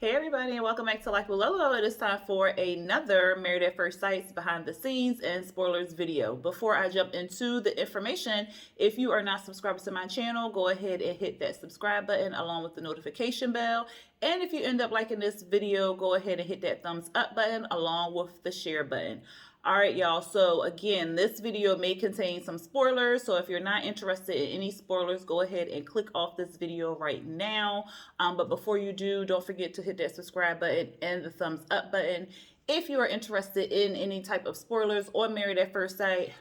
Hey everybody, and welcome back to Life with Lolo. It is time for another Married at First Sight's behind the scenes and spoilers video. Before I jump into the information, if you are not subscribed to my channel, go ahead and hit that subscribe button along with the notification bell. And if you end up liking this video, go ahead and hit that thumbs up button along with the share button. All right, y'all. So again, this video may contain some spoilers. So if you're not interested in any spoilers, go ahead and click off this video right now. But before you do, don't forget to hit that subscribe button and the thumbs up button. If you are interested in any type of spoilers or Married at First Sight,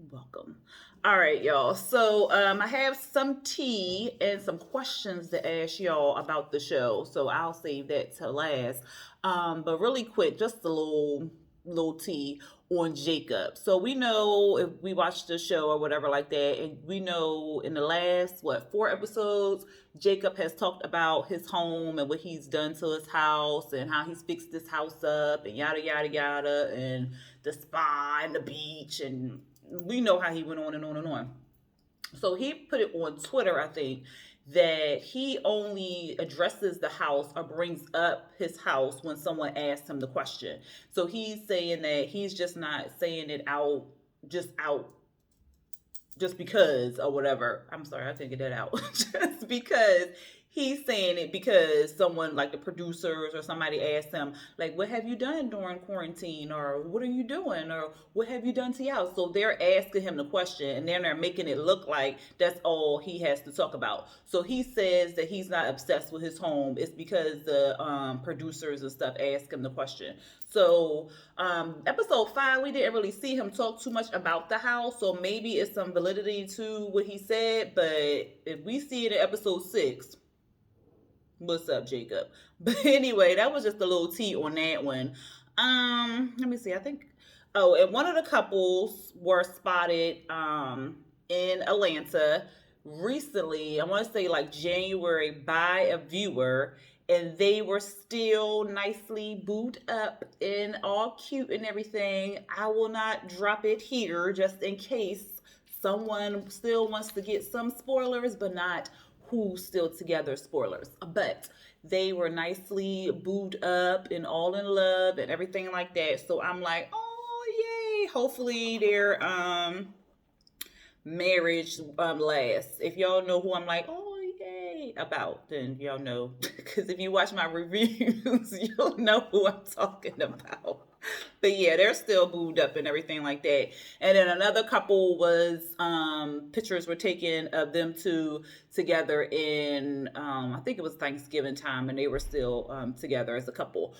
welcome. All right, y'all. So I have some tea and some questions to ask y'all about the show. So I'll save that till last. But really quick, just a little tea on Jacob. So we know, if we watched the show or whatever like that, and we know in the last 4 episodes, Jacob has talked about his home and what he's done to his house and how he's fixed this house up and yada yada yada, and the spa and the beach, and we know how he went on and on and on. So he put it on Twitter, I think, that he only addresses the house or brings up his house when someone asks him the question. So he's saying that he's just not saying it out just because or whatever. I'm sorry, I can't get that out. Just because he's saying it because someone like the producers or somebody asked him, like, what have you done during quarantine? Or what are you doing? Or what have you done to your house? So they're asking him the question, and then they're making it look like that's all he has to talk about. So he says that he's not obsessed with his home. It's because the producers and stuff ask him the question. So episode 5, we didn't really see him talk too much about the house, so maybe it's some validity to what he said. But if we see it in episode 6, what's up, Jacob? But anyway, that was just a little tea on that one. Let me see. I think. Oh, and one of the couples were spotted in Atlanta recently. I want to say like January by a viewer, and they were still nicely booed up and all cute and everything. I will not drop it here just in case someone still wants to get some spoilers, but not who's still together spoilers. But they were nicely booed up and all in love and everything like that. So I'm like, oh yay. Hopefully their marriage lasts. If y'all know who I'm like, oh yay about, then y'all know. Because if you watch my reviews, you'll know who I'm talking about. But yeah, they're still booed up and everything like that. And then another couple was pictures were taken of them two together in I think it was Thanksgiving time, and they were still together as a couple.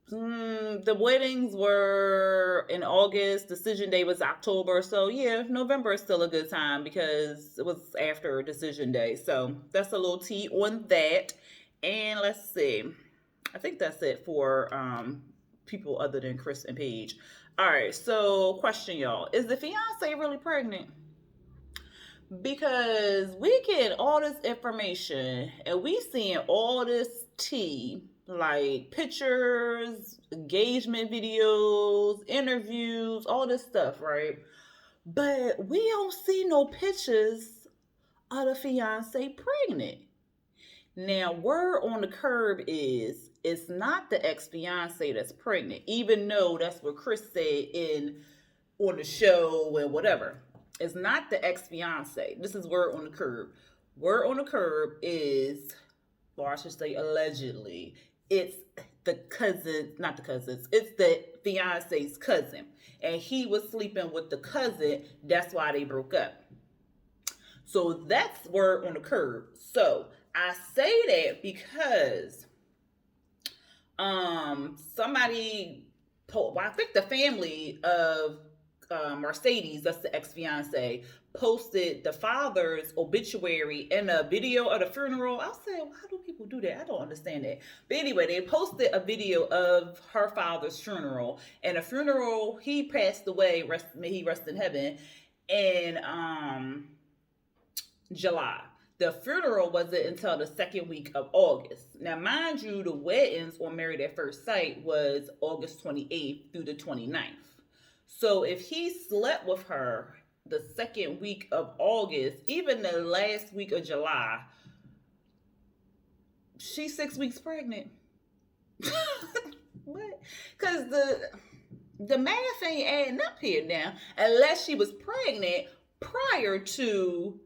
The weddings were in August. Decision day was October. So yeah, November is still a good time because it was after decision day. So that's a little tea on that. And let's see. I think that's it for people other than Chris and Paige. All right, so question, y'all. Is the fiance really pregnant? Because we get all this information and we seeing all this tea, like pictures, engagement videos, interviews, all this stuff, right? But we don't see no pictures of the fiance pregnant. Now, word on the curb is it's not the ex-fiance that's pregnant, even though that's what Chris said on the show and whatever. It's not the ex-fiance. This is word on the curb. Word on the curb is, or I should say allegedly, it's the cousin, not the cousins, it's the fiance's cousin. And he was sleeping with the cousin. That's why they broke up. So that's word on the curb. So I say that because somebody told, well, I think the family of Mercedes, that's the ex-fiance, posted the father's obituary and a video of the funeral. I said, well, how do people do that? I don't understand that. But anyway, they posted a video of her father's funeral, and a funeral, he passed away, may he rest in heaven, in July. The funeral wasn't until the second week of August. Now, mind you, the weddings on Married at First Sight was August 28th through the 29th. So if he slept with her the second week of August, even the last week of July, she's 6 weeks pregnant. What? Because the math ain't adding up here now, unless she was pregnant prior to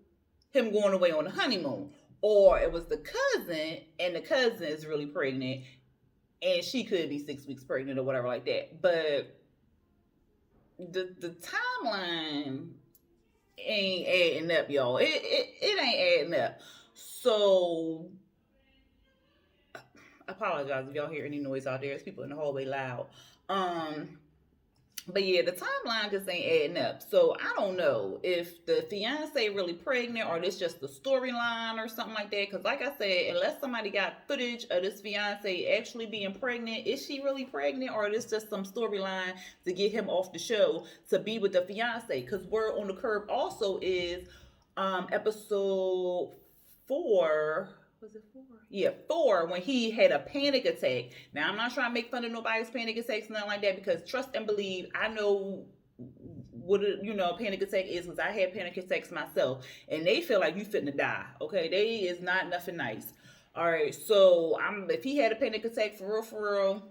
him going away on the honeymoon, or it was the cousin and the cousin is really pregnant and she could be 6 weeks pregnant or whatever like that. But the timeline ain't adding up, y'all. It ain't adding up. So I apologize if y'all hear any noise out there. There's people in the hallway loud. But yeah, the timeline just ain't adding up. So I don't know if the fiance really pregnant or this just the storyline or something like that. Because like I said, unless somebody got footage of this fiance actually being pregnant, is she really pregnant or is this just some storyline to get him off the show to be with the fiance? Because Word on the Curb also is episode 4. Was it 4? Yeah, 4, when he had a panic attack. Now, I'm not trying to make fun of nobody's panic attacks, nothing like that, because trust and believe, I know what a panic attack is, because I had panic attacks myself, and they feel like you finna die, okay? They is not nothing nice. All right, so if he had a panic attack for real,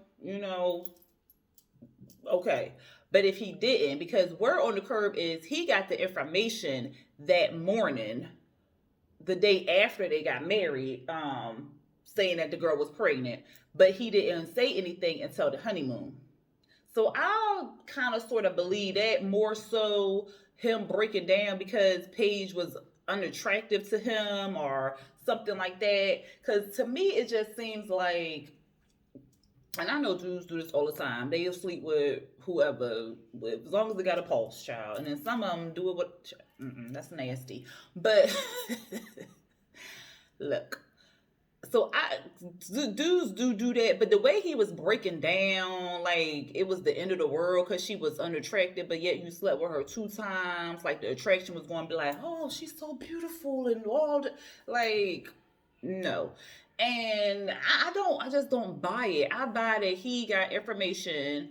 okay. But if he didn't, because Word on the Curb is he got the information that morning, the day after they got married, saying that the girl was pregnant, but he didn't say anything until the honeymoon. So I'll kind of sort of believe that more so him breaking down because Paige was unattractive to him or something like that. Because to me, it just seems like, and I know dudes do this all the time. They'll sleep with whoever, as long as they got a pulse, child. And then some of them do it with, that's nasty. But look, so dudes do that. But the way he was breaking down, like it was the end of the world because she was unattractive, but yet you slept with her 2 times. Like the attraction was going to be like, oh, she's so beautiful and all like, no. And I just don't buy it. I buy that he got information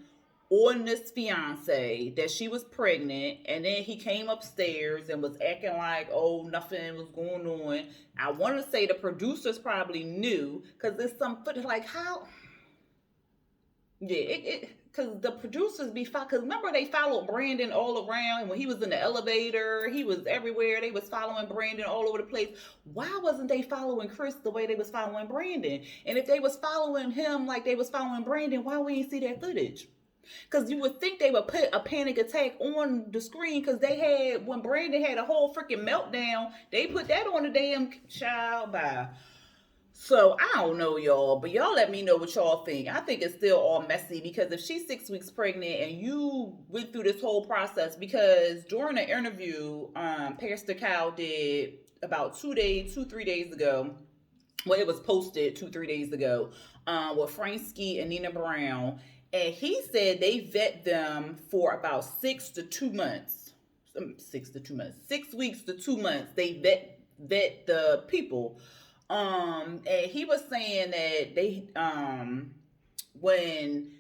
on this fiance that she was pregnant, and then he came upstairs and was acting like, oh, nothing was going on. I want to say the producers probably knew because there's some footage like how. Yeah, because the producers because remember they followed Brandon all around, and when he was in the elevator, he was everywhere. They was following Brandon all over the place. Why wasn't they following Chris the way they was following Brandon? And if they was following him like they was following Brandon, why we ain't see that footage? Because you would think they would put a panic attack on the screen because they had, when Brandon had a whole freaking meltdown, they put that on the damn child by. So I don't know, y'all, but y'all let me know what y'all think. I think it's still all messy because if she's 6 weeks pregnant and you went through this whole process, because during the interview, Pastor Cal did about 3 days ago. Well, it was posted 2-3 days ago with Frankie and Nina Brown. And he said they vet them for about 6 to 2 months. 6 to 2 months. 6 weeks to 2 months. They vet the people. And he was saying that they when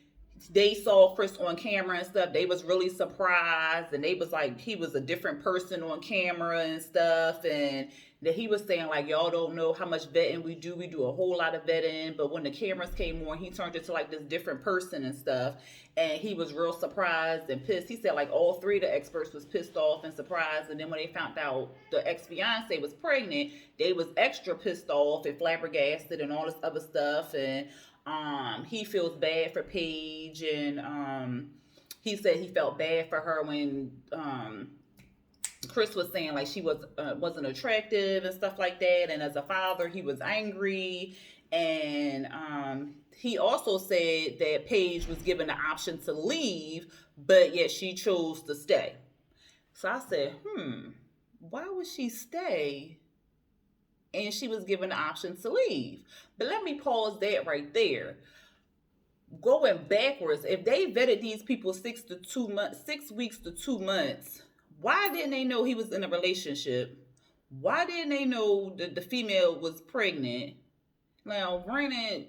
they saw Chris on camera and stuff, they was really surprised, and they was like, he was a different person on camera and stuff, and that he was saying like, y'all don't know how much vetting we do a whole lot of vetting, but when the cameras came on, he turned into like this different person and stuff, and he was real surprised and pissed. He said like all 3 of the experts was pissed off and surprised, and then when they found out the ex-fiance was pregnant, they was extra pissed off and flabbergasted and all this other stuff. And he feels bad for Paige, and he said he felt bad for her when Chris was saying like she wasn't attractive and stuff like that, and as a father he was angry. And he also said that Paige was given the option to leave, but yet she chose to stay. So I said, why would she stay? And she was given the option to leave. But let me pause that right there. Going backwards, if they vetted these people 6 weeks to 2 months, why didn't they know he was in a relationship? Why didn't they know that the female was pregnant? Now, granted,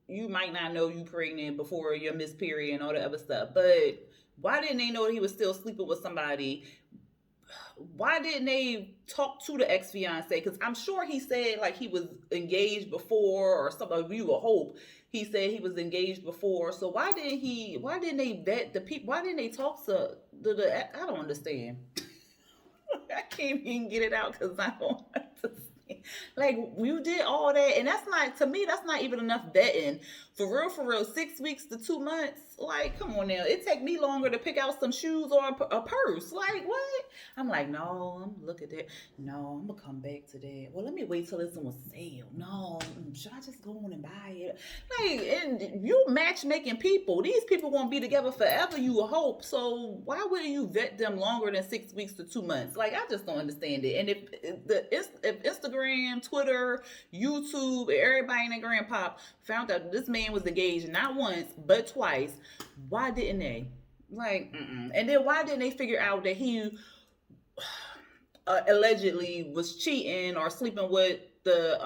you might not know you pregnant before your missed period and all the other stuff, but why didn't they know he was still sleeping with somebody? why didn't they talk to the ex-fiance? Because I'm sure he said like he was engaged before or something. You would hope he said he was engaged before. So why didn't they vet the people? Why didn't they talk to the I don't understand. I can't even get it out because I don't understand. Like you did all that, and that's not, to me, that's not even enough vetting. For real, 6 weeks to 2 months. Like, come on now. It take me longer to pick out some shoes or a purse. Like, what? I'm like, no, I'm look at that. No, I'm gonna come back to that. Well, let me wait till it's on sale. No, should I just go on and buy it? Like, and you matchmaking people. These people won't be together forever, you will hope. So why wouldn't you vet them longer than 6 weeks to 2 months? Like, I just don't understand it. And if Instagram, Twitter, YouTube, everybody in the grandpa found out this man was engaged not once but twice, why didn't they? Like, and then why didn't they figure out that he allegedly was cheating or sleeping with the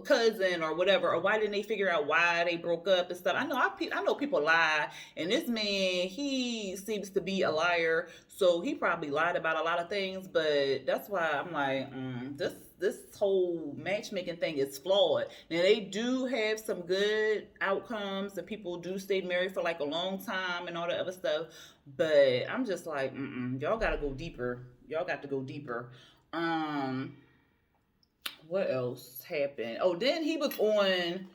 cousin or whatever, or why didn't they figure out why they broke up and stuff? I know people lie, and this man, he seems to be a liar, so he probably lied about a lot of things. But that's why I'm like, this whole matchmaking thing is flawed. Now they do have some good outcomes, and people do stay married for like a long time and all the other stuff. But I'm just like, y'all gotta go deeper. Y'all got to go deeper. What else happened? Oh, then he was on.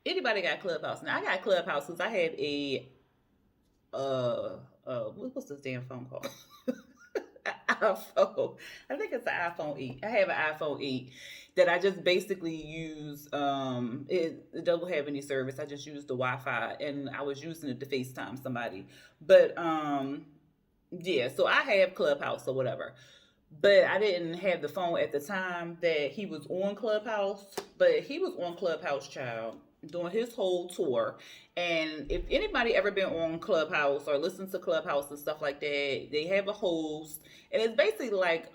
Anybody got Clubhouse? Now I got Clubhouse because I have a what's this damn phone called? iPhone. I think it's an iPhone 8. I have an iPhone 8 that I just basically use. It doesn't have any service. I just use the Wi-Fi, and I was using it to FaceTime somebody. But yeah, so I have Clubhouse or whatever. But I didn't have the phone at the time that he was on Clubhouse. But he was on Clubhouse, child, doing his whole tour. And if anybody ever been on Clubhouse or listened to Clubhouse and stuff like that, they have a host. And it's basically like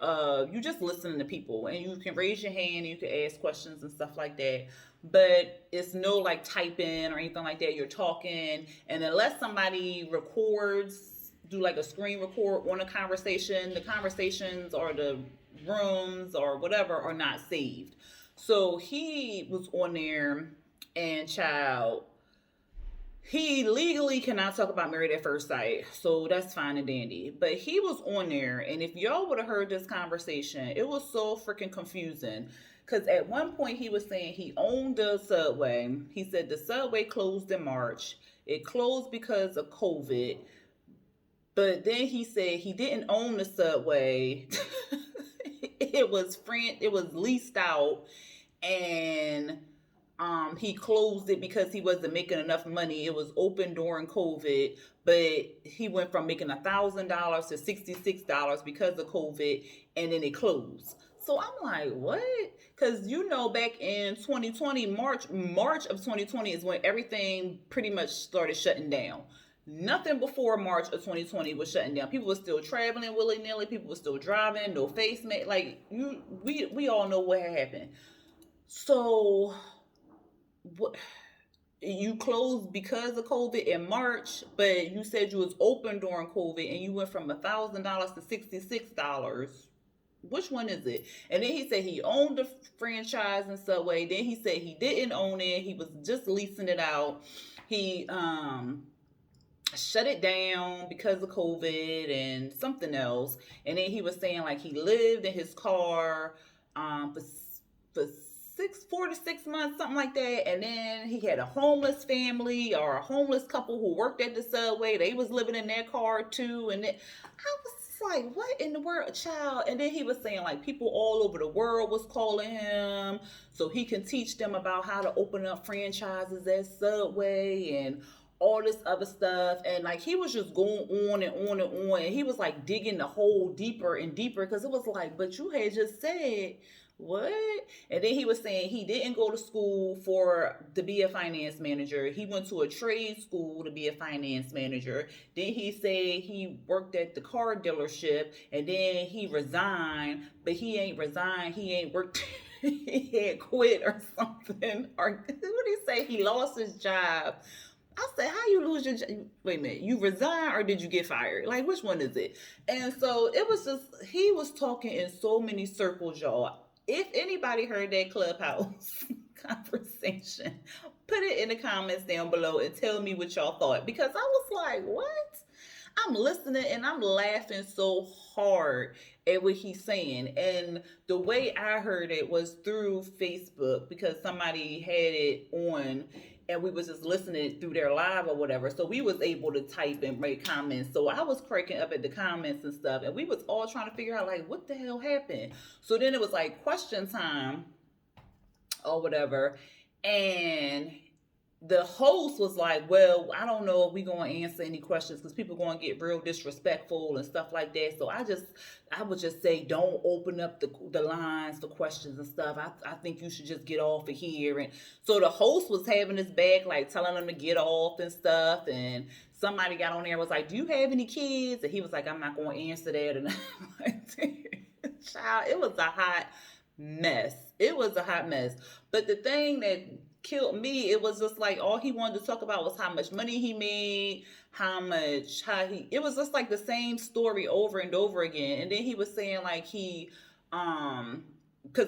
you just listening to people. And you can raise your hand and you can ask questions and stuff like that. But it's no like typing or anything like that. You're talking. And unless somebody records, do like a screen record on a conversation, the conversations or the rooms or whatever are not saved. So he was on there, and child, he legally cannot talk about Married at First Sight, so that's fine and dandy. But he was on there, and if y'all would have heard this conversation, it was so freaking confusing. Because at one point he was saying he owned the Subway. He said the Subway closed in March. It closed because of COVID. But then he said he didn't own the Subway. It was leased out, and he closed it because he wasn't making enough money. It was open during COVID, but he went from making $1,000 to $66 because of COVID, and then it closed. So I'm like, what? Because back in 2020, March of 2020 is when everything pretty much started shutting down. Nothing before March of 2020 was shutting down. People were still traveling willy-nilly. People were still driving, no face mask. Like, we all know what happened. So, what? You closed because of COVID in March, but you said you was open during COVID, and you went from $1,000 to $66. Which one is it? And then he said he owned the franchise in Subway. Then he said he didn't own it. He was just leasing it out. He shut it down because of COVID and something else. And then he was saying like he lived in his car for 4 to 6 months, something like that. And then he had a homeless family or a homeless couple who worked at the Subway. They was living in their car too. And then I was like, what in the world, child? And then he was saying like people all over the world was calling him so he can teach them about how to open up franchises at Subway and all this other stuff. And like he was just going on and on and on, and he was like digging the hole deeper and deeper, because it was like, but you had just said what? And then he was saying he didn't go to school to be a finance manager. He went to a trade school to be a finance manager. Then he said he worked at the car dealership, and then he resigned, but he ain't resigned. He ain't worked. He had quit or something. Or what did he say? He lost his job. I said, how you lose your job? Wait a minute, you resign or did you get fired? Like, which one is it? And so it was just, he was talking in so many circles, y'all. If anybody heard that Clubhouse conversation, put it in the comments down below and tell me what y'all thought. Because I was like, what? I'm listening and I'm laughing so hard at what he's saying. And the way I heard it was through Facebook because somebody had it on and we was just listening through their live or whatever. So we was able to type and make comments. So I was cracking up at the comments and stuff. And we was all trying to figure out like what the hell happened. So then it was like question time or whatever. And the host was like, well, I don't know if we're going to answer any questions because people going to get real disrespectful and stuff like that. So I would just say, don't open up the lines for questions and stuff. I think you should just get off of here. And so the host was having his back, like telling them to get off and stuff. And somebody got on there and was like, do you have any kids? And he was like, I'm not going to answer that. And I'm like, child, it was a hot mess. It was a hot mess. But the thing that killed me, it was just like all he wanted to talk about was how much money he made, it was just like the same story over and over again. And then he was saying like because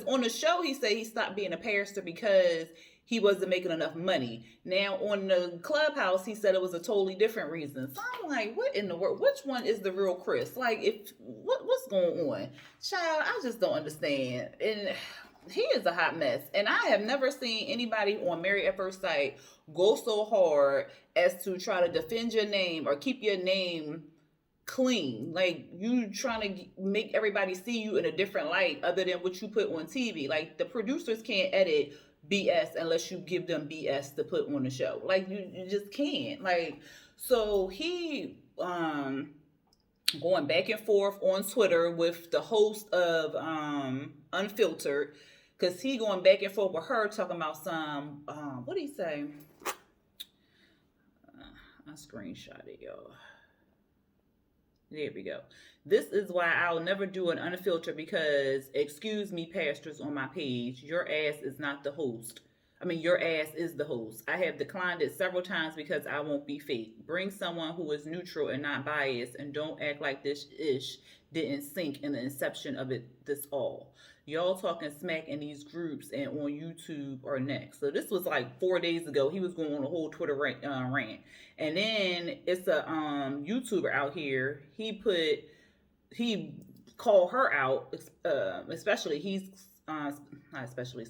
on the show he said he stopped being a pastor because he wasn't making enough money. Now on the Clubhouse he said it was a totally different reason. So I'm like, what in the world? Which one is the real Chris? Like, what's going on, child? I just don't understand. And he is a hot mess. And I have never seen anybody on Married at First Sight go so hard as to try to defend your name or keep your name clean. Like, you trying to make everybody see you in a different light other than what you put on TV. Like, the producers can't edit BS unless you give them BS to put on the show. Like, you just can't. Like, so he going back and forth on Twitter with the host of Unfiltered, because he going back and forth with her talking about some, what did he say? I screenshot it, y'all. There we go. This is why I'll never do an Unfiltered because, excuse me, pastors on my page, your ass is not the host. I mean, your ass is the host. I have declined it several times because I won't be fake. Bring someone who is neutral and not biased, and don't act like this ish didn't sink in the inception of it this all. Y'all talking smack in these groups and on YouTube or next. So this was like 4 days ago. He was going on a whole Twitter rant. And then it's a YouTuber out here. He called her out,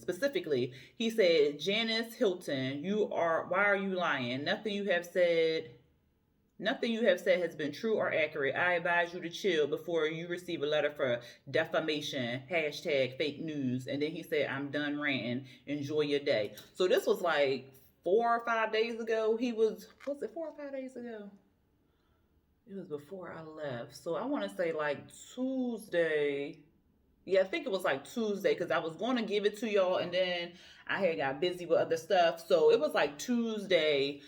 specifically, he said, Janice Hilton, why are you lying? Nothing you have said has been true or accurate. I advise you to chill before you receive a letter for defamation, #fake news. And then he said, I'm done ranting. Enjoy your day. So this was like 4 or 5 days ago. Was it 4 or 5 days ago? It was before I left. So I want to say like Tuesday. Yeah, I think it was like Tuesday because I was going to give it to y'all and then I had got busy with other stuff. So it was like Tuesday.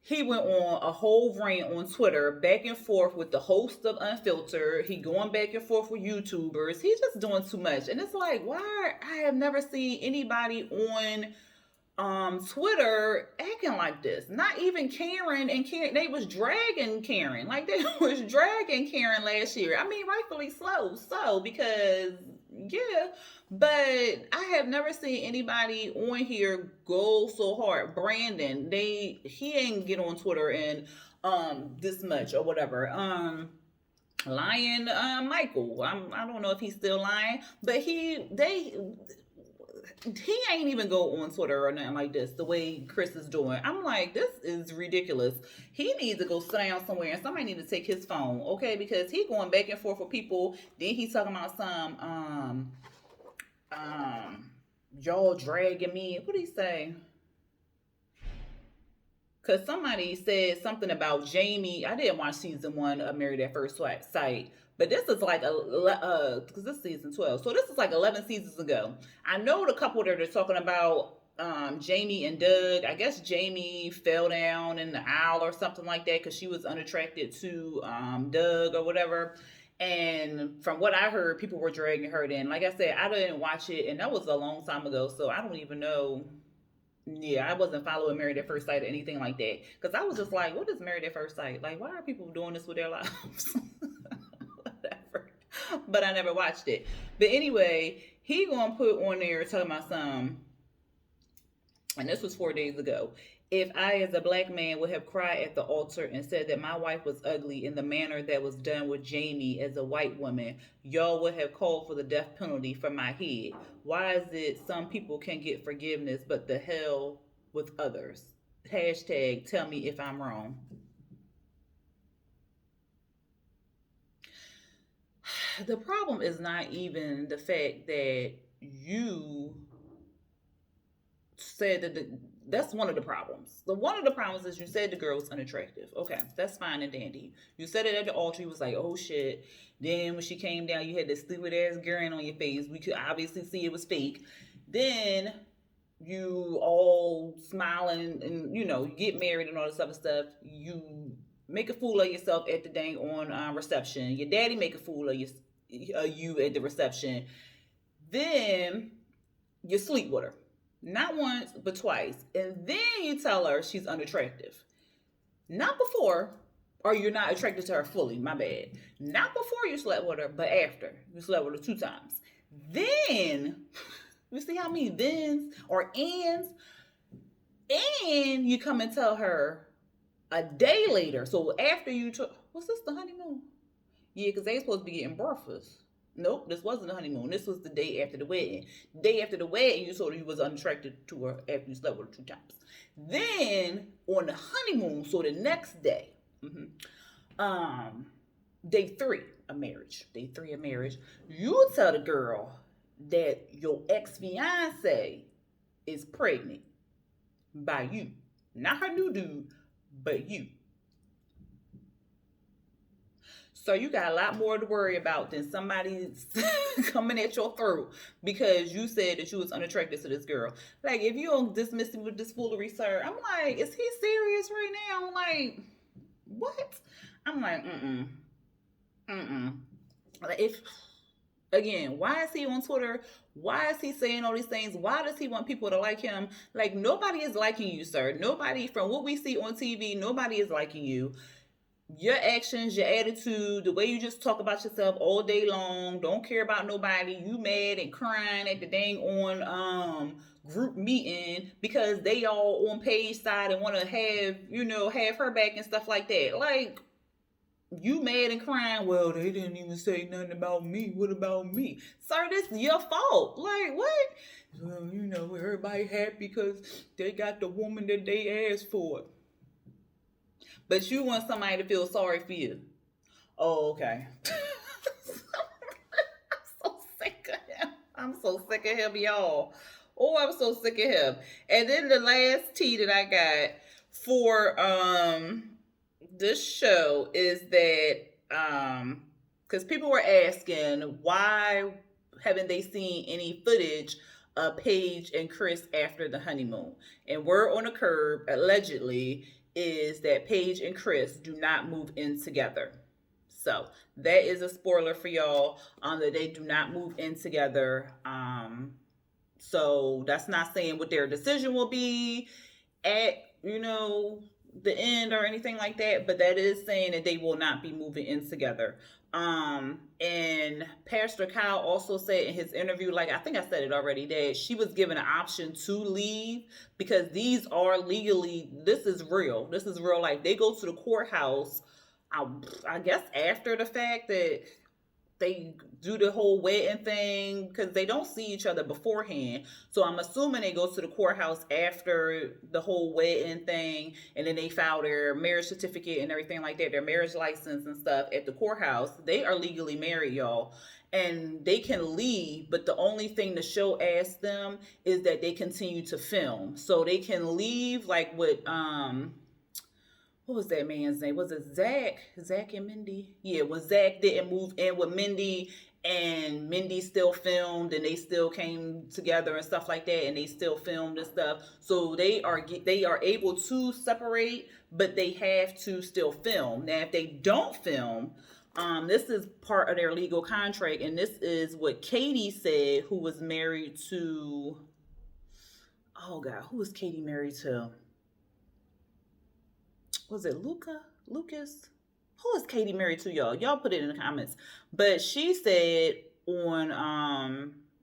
He went on a whole rant on Twitter, back and forth with the host of Unfiltered. He going back and forth with YouTubers. He's just doing too much. And it's like, why? I have never seen anybody on Twitter acting like this. Not even Karen and Karen. They was dragging Karen. Like, they was dragging Karen last year. I mean, rightfully so, because, yeah. But I have never seen anybody on here go so hard. Brandon, he ain't get on Twitter and this much or whatever. Lion Michael. I don't know if he's still lying, but he ain't even go on Twitter or nothing like this the way Chris is doing. I'm like, this is ridiculous. He needs to go sit down somewhere and somebody need to take his phone, okay? Because he going back and forth with people. Then he's talking about some y'all dragging me. What did he say? Because somebody said something about Jamie. I didn't watch season 1 of Married at First Sight. But this is like, because this is season 12. So this is like 11 seasons ago. I know the couple that they're talking about, Jamie and Doug. I guess Jamie fell down in the aisle or something like that because she was unattracted to Doug or whatever. And from what I heard, people were dragging her in. Like I said, I didn't watch it, and that was a long time ago, so I don't even know Yeah, I wasn't following Married at First Sight or anything like that. Because I was just like, what is Married at First Sight? Like, why are people doing this with their lives? Whatever. But I never watched it. But anyway, he gonna put on there talking about some, and this was 4 days ago. If I, as a black man, would have cried at the altar and said that my wife was ugly in the manner that was done with Jamie as a white woman, y'all would have called for the death penalty for my head. Why is it some people can get forgiveness, but the hell with others? Hashtag tell me if I'm wrong. The problem is not even the fact that you said that that's one of the problems. One of the problems is you said the girl was unattractive. Okay, that's fine and dandy. You said it at the altar. You was like, oh shit. Then when she came down, you had this stupid ass grin on your face. We could obviously see it was fake. Then you all smiling and you know you get married and all this other stuff. You make a fool of yourself at the dang on reception. Your daddy make a fool of you at the reception. Then you sleep with her. Not once, but twice. And then you tell her she's unattractive. Not before, or you're not attracted to her fully, my bad. Not before you slept with her, but after. You slept with her 2 times. Then, you see how many thens or ands? And you come and tell her a day later. So after you took, was this the honeymoon? Yeah, because they supposed to be getting breakfast. Nope, this wasn't the honeymoon. This was the day after the wedding. The day after the wedding, you told her you was unattracted to her after you slept with her 2 times. Then on the honeymoon, so the next day, day 3 of marriage. Day 3 of marriage, you tell the girl that your ex-fiance is pregnant by you. Not her new dude, but you. So you got a lot more to worry about than somebody coming at your throat because you said that you was unattracted to this girl. Like, if you don't dismiss him with this foolery, sir, I'm like, is he serious right now? Like, what? I'm like, Like, if, again, why is he on Twitter? Why is he saying all these things? Why does he want people to like him? Like, nobody is liking you, sir. Nobody, from what we see on TV, nobody is liking you. Your actions, your attitude, the way you just talk about yourself all day long, don't care about nobody, you mad and crying at the dang on group meeting because they all on Paige's side and want to have her back and stuff like that. Like, you mad and crying, well, they didn't even say nothing about me. What about me? Sir, this is your fault. Like, what? Well, everybody happy because they got the woman that they asked for. But you want somebody to feel sorry for you. Oh, okay. I'm so sick of him. I'm so sick of him, y'all. Oh, I'm so sick of him. And then the last tea that I got for this show is that because people were asking why haven't they seen any footage of Paige and Chris after the honeymoon? And word on the curb, allegedly, is that Paige and Chris do not move in together. So that is a spoiler for y'all that they do not move in together. So that's not saying what their decision will be at, the end or anything like that, but that is saying that they will not be moving in together. And Pastor Kyle also said in his interview, like I think I said it already, that she was given an option to leave because these are legally, this is real life. They go to the courthouse, I guess after the fact that they do the whole wedding thing because they don't see each other beforehand. So I'm assuming they go to the courthouse after the whole wedding thing, and then they file their marriage certificate and everything like that, their marriage license and stuff at the courthouse. They are legally married, y'all. And they can leave, but the only thing the show asks them is that they continue to film. So they can leave like with what was that man's name? Was it Zach? Zach and Mindy? Yeah, when Zach didn't move in with Mindy and Mindy still filmed and they still came together and stuff like that and they still filmed and stuff. So they are able to separate, but they have to still film. Now, if they don't film, this is part of their legal contract, and this is what Katie said, who was married to Oh God, who was Katie married to? Was it Lucas? Who is Katie married to, y'all? Y'all put it in the comments. But she said on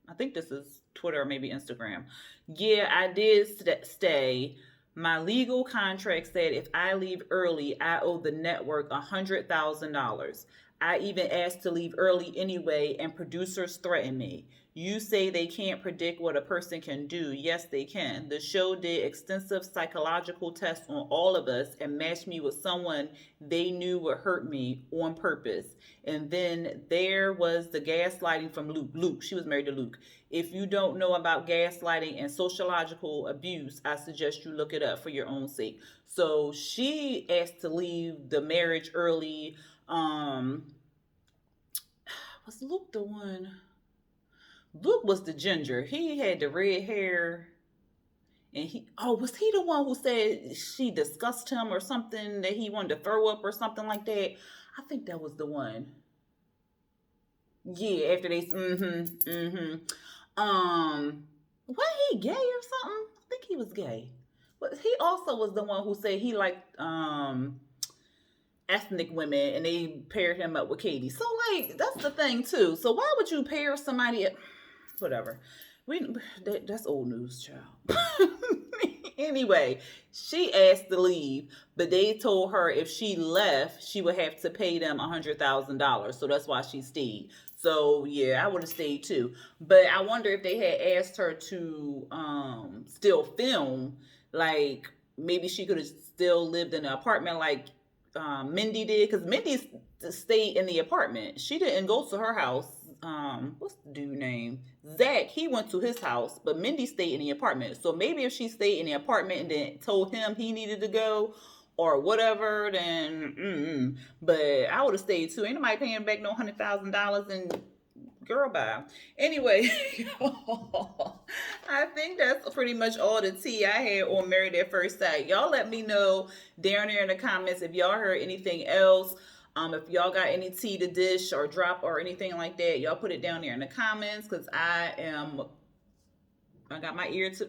I think this is Twitter or maybe Instagram. Yeah, I did stay. My legal contract said if I leave early, I owe the network $100,000. I even asked to leave early anyway, and producers threatened me. You say they can't predict what a person can do. Yes, they can. The show did extensive psychological tests on all of us and matched me with someone they knew would hurt me on purpose. And then there was the gaslighting from Luke. She was married to Luke. If you don't know about gaslighting and sociological abuse, I suggest you look it up for your own sake. So she asked to leave the marriage early. Was Luke the one? Luke was the ginger. He had the red hair. And was he the one who said she discussed him or something, that he wanted to throw up or something like that? I think that was the one. Yeah, after they, was he gay or something? I think he was gay. But he also was the one who said he liked, ethnic women, and they paired him up with Katie. So, like, that's the thing, too. So why would you pair somebody, whatever. That's old news, child. Anyway, she asked to leave, but they told her if she left, she would have to pay them $100,000. So that's why she stayed. So yeah, I would have stayed too. But I wonder if they had asked her to still film, like maybe she could have still lived in an apartment like Mindy did, because Mindy stayed in the apartment. She didn't go to her house. What's the dude name? Zach, he went to his house, but Mindy stayed in the apartment. So maybe if she stayed in the apartment and then told him he needed to go or whatever, then but I would have stayed too. Ain't nobody paying back no $100,000 and girl bye. Anyway, I think that's pretty much all the tea I had on Married at First Sight. Y'all let me know down there in the comments if y'all heard anything else. If y'all got any tea to dish or drop or anything like that, y'all put it down there in the comments, because I got my ear to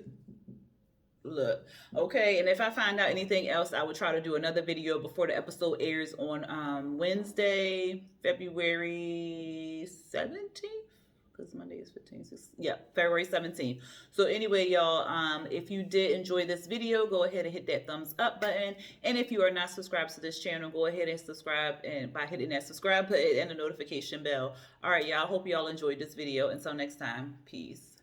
look. Okay, and if I find out anything else, I would try to do another video before the episode airs on Wednesday, February 17th. Because Monday is 15th. Yeah, February 17th. So anyway, y'all, if you did enjoy this video, go ahead and hit that thumbs up button. And if you are not subscribed to this channel, go ahead and subscribe, and by hitting that subscribe button and the notification bell. All right, y'all. Hope y'all enjoyed this video. Until next time, peace.